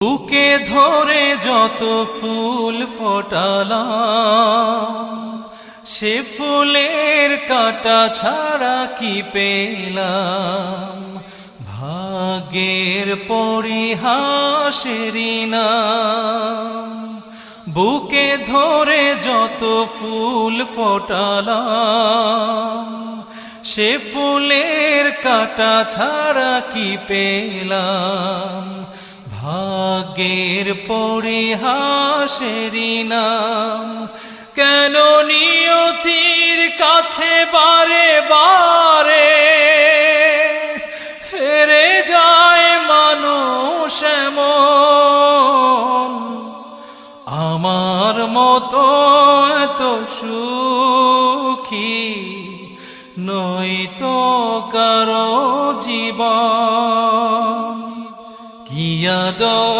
বুকে ধরে যত ফুল ফোটালাম, সে ফুলের কাঁটা ছাড়া কি পেলাম। ভাগ্যের পরিহাসেরই নাম। বুকে ধরে যত ফুল ফোটালাম, সে ফুলের কাঁটা ছাড়া কি পেলাম। ভাগ্যের পরিহাসেরই নাম। কেন নিয়তির কাছে বারে বারে হেরে যায় মানুষ এমন। আমার মতো এত সুখী নয়তো কারো জীবন। কি আদর